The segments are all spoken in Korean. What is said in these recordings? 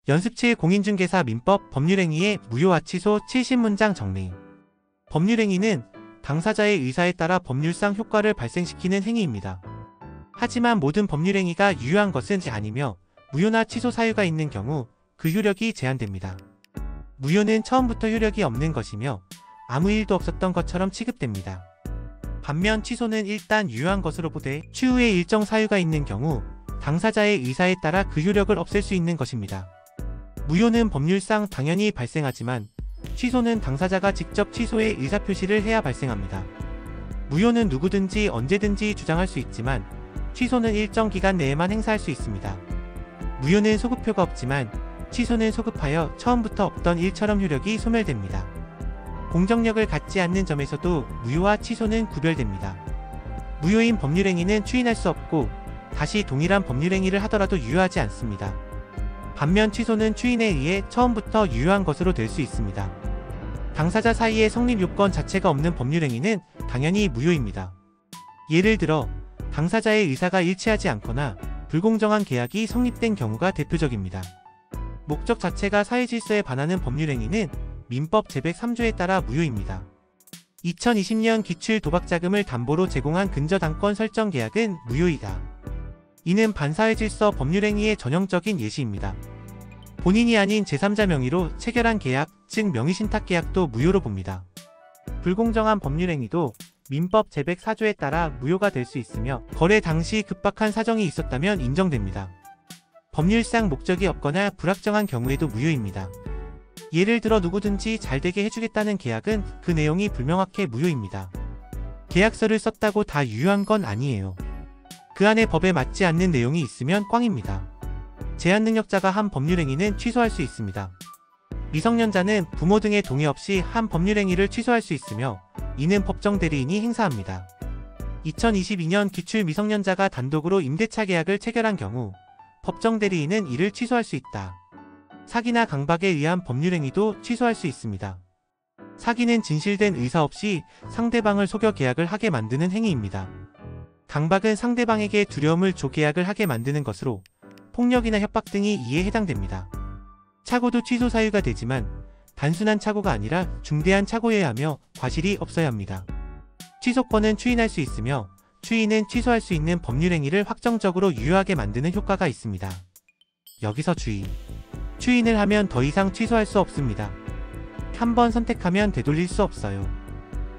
연습 7 공인중개사 민법 법률행위의 무효와 취소 70문장 정리. 법률행위는 당사자의 의사에 따라 법률상 효과를 발생시키는 행위입니다. 하지만 모든 법률행위가 유효한 것은 아니며 무효나 취소 사유가 있는 경우 그 효력이 제한됩니다. 무효는 처음부터 효력이 없는 것이며 아무 일도 없었던 것처럼 취급됩니다. 반면 취소는 일단 유효한 것으로 보되 추후에 일정 사유가 있는 경우 당사자의 의사에 따라 그 효력을 없앨 수 있는 것입니다. 무효는 법률상 당연히 발생하지만 취소는 당사자가 직접 취소의 의사표시를 해야 발생합니다. 무효는 누구든지 언제든지 주장할 수 있지만 취소는 일정 기간 내에만 행사할 수 있습니다. 무효는 소급표가 없지만 취소는 소급하여 처음부터 없던 일처럼 효력이 소멸됩니다. 공정력을 갖지 않는 점에서도 무효와 취소는 구별됩니다. 무효인 법률행위는 추인할 수 없고 다시 동일한 법률행위를 하더라도 유효하지 않습니다. 반면 취소는 추인에 의해 처음부터 유효한 것으로 될 수 있습니다. 당사자 사이에 성립 요건 자체가 없는 법률행위는 당연히 무효입니다. 예를 들어 당사자의 의사가 일치하지 않거나 불공정한 계약이 성립된 경우가 대표적입니다. 목적 자체가 사회질서에 반하는 법률행위는 민법 제103조에 따라 무효입니다. 2020년 기출 도박자금을 담보로 제공한 근저당권 설정 계약은 무효이다. 이는 반사회질서 법률행위의 전형적인 예시입니다. 본인이 아닌 제3자 명의로 체결한 계약, 즉 명의신탁계약도 무효로 봅니다. 불공정한 법률행위도 민법 제104조에 따라 무효가 될 수 있으며 거래 당시 급박한 사정이 있었다면 인정됩니다. 법률상 목적이 없거나 불확정한 경우에도 무효입니다. 예를 들어 누구든지 잘되게 해주겠다는 계약은 그 내용이 불명확해 무효입니다. 계약서를 썼다고 다 유효한 건 아니에요. 그 안에 법에 맞지 않는 내용이 있으면 꽝입니다. 제한능력자가 한 법률행위는 취소할 수 있습니다. 미성년자는 부모 등의 동의 없이 한 법률행위를 취소할 수 있으며 이는 법정대리인이 행사합니다. 2022년 기출 미성년자가 단독으로 임대차 계약을 체결한 경우 법정대리인은 이를 취소할 수 있다. 사기나 강박에 의한 법률행위도 취소할 수 있습니다. 사기는 진실된 의사 없이 상대방을 속여 계약을 하게 만드는 행위입니다. 강박은 상대방에게 두려움을 줘 계약을 하게 만드는 것으로 폭력이나 협박 등이 이에 해당됩니다. 착오도 취소 사유가 되지만 단순한 착오가 아니라 중대한 착오여야 하며 과실이 없어야 합니다. 취소권은 추인할 수 있으며 추인은 취소할 수 있는 법률행위를 확정적으로 유효하게 만드는 효과가 있습니다. 여기서 주의. 추인을 하면 더 이상 취소할 수 없습니다. 한 번 선택하면 되돌릴 수 없어요.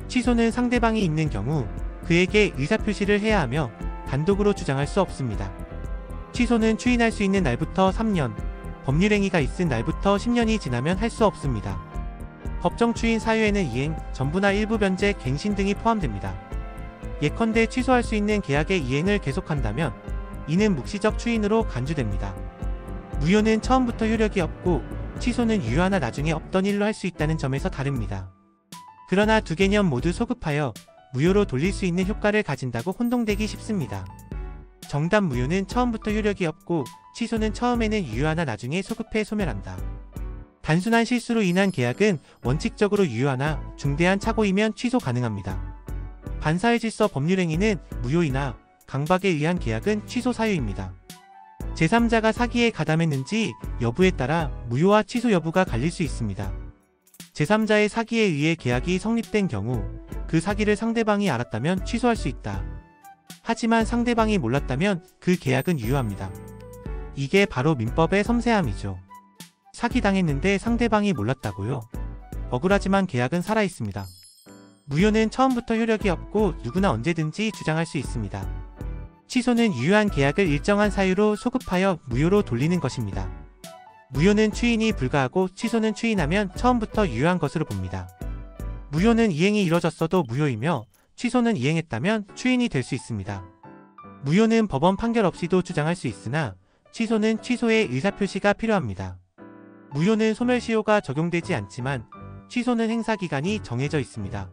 취소는 상대방이 있는 경우 그에게 의사표시를 해야 하며 단독으로 주장할 수 없습니다. 취소는 추인할 수 있는 날부터 3년, 법률행위가 있은 날부터 10년이 지나면 할 수 없습니다. 법정 추인 사유에는 이행, 전부나 일부 변제, 갱신 등이 포함됩니다. 예컨대 취소할 수 있는 계약의 이행을 계속한다면 이는 묵시적 추인으로 간주됩니다. 무효는 처음부터 효력이 없고 취소는 유효하나 나중에 없던 일로 할 수 있다는 점에서 다릅니다. 그러나 두 개념 모두 소급하여 무효로 돌릴 수 있는 효과를 가진다고 혼동되기 쉽습니다. 정답 무효는 처음부터 효력이 없고 취소는 처음에는 유효하나 나중에 소급해 소멸한다. 단순한 실수로 인한 계약은 원칙적으로 유효하나 중대한 착오이면 취소 가능합니다. 반사회질서 법률행위는 무효이나 강박에 의한 계약은 취소 사유입니다. 제3자가 사기에 가담했는지 여부에 따라 무효와 취소 여부가 갈릴 수 있습니다. 제3자의 사기에 의해 계약이 성립된 경우 그 사기를 상대방이 알았다면 취소할 수 있다. 하지만 상대방이 몰랐다면 그 계약은 유효합니다. 이게 바로 민법의 섬세함이죠. 사기당했는데 상대방이 몰랐다고요? 억울하지만 계약은 살아있습니다. 무효는 처음부터 효력이 없고 누구나 언제든지 주장할 수 있습니다. 취소는 유효한 계약을 일정한 사유로 소급하여 무효로 돌리는 것입니다. 무효는 추인이 불가하고 취소는 추인하면 처음부터 유효한 것으로 봅니다. 무효는 이행이 이뤄졌어도 무효이며 취소는 이행했다면 추인이 될 수 있습니다. 무효는 법원 판결 없이도 주장할 수 있으나 취소는 취소의 의사표시가 필요합니다. 무효는 소멸시효가 적용되지 않지만 취소는 행사기간이 정해져 있습니다.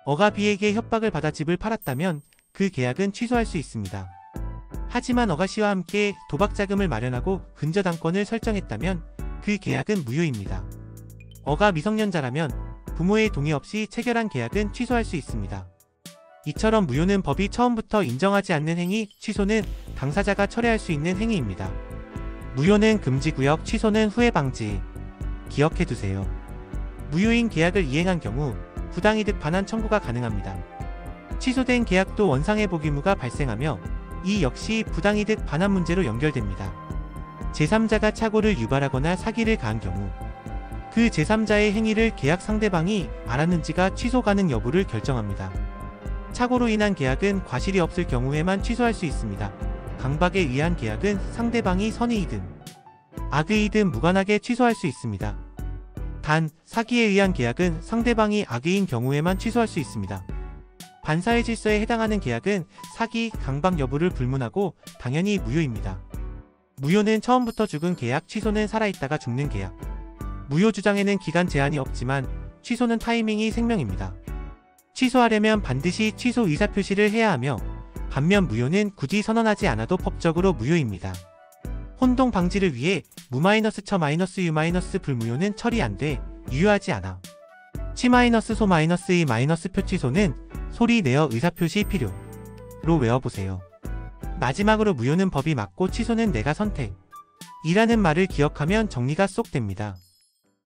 어가 B에게 협박을 받아 집을 팔았다면 그 계약은 취소할 수 있습니다. 하지만 어가 C와 함께 도박자금을 마련하고 근저당권을 설정했다면 그 계약은 무효입니다. 어가 미성년자라면 부모의 동의 없이 체결한 계약은 취소할 수 있습니다. 이처럼 무효는 법이 처음부터 인정하지 않는 행위, 취소는 당사자가 철회할 수 있는 행위입니다. 무효는 금지구역, 취소는 후회 방지. 기억해두세요. 무효인 계약을 이행한 경우 부당이득 반환 청구가 가능합니다. 취소된 계약도 원상회복 의무가 발생하며 이 역시 부당이득 반환 문제로 연결됩니다. 제3자가 착오를 유발하거나 사기를 가한 경우 그 제3자의 행위를 계약 상대방이 알았는지가 취소 가능 여부를 결정합니다. 착오로 인한 계약은 과실이 없을 경우에만 취소할 수 있습니다. 강박에 의한 계약은 상대방이 선의이든 악의이든 무관하게 취소할 수 있습니다. 단, 사기에 의한 계약은 상대방이 악의인 경우에만 취소할 수 있습니다. 반사회 질서에 해당하는 계약은 사기, 강박 여부를 불문하고 당연히 무효입니다. 무효는 처음부터 죽은 계약, 취소는 살아있다가 죽는 계약. 무효 주장에는 기간 제한이 없지만 취소는 타이밍이 생명입니다. 취소하려면 반드시 취소 의사표시를 해야 하며 반면 무효는 굳이 선언하지 않아도 법적으로 무효입니다. 혼동 방지를 위해 무-처-유- 불무효는 처리 안돼 유효하지 않아. 취-소-이- 표 취소는 소리 내어 의사표시 필요로 외워보세요. 마지막으로 무효는 법이 맞고 취소는 내가 선택 이라는 말을 기억하면 정리가 쏙 됩니다.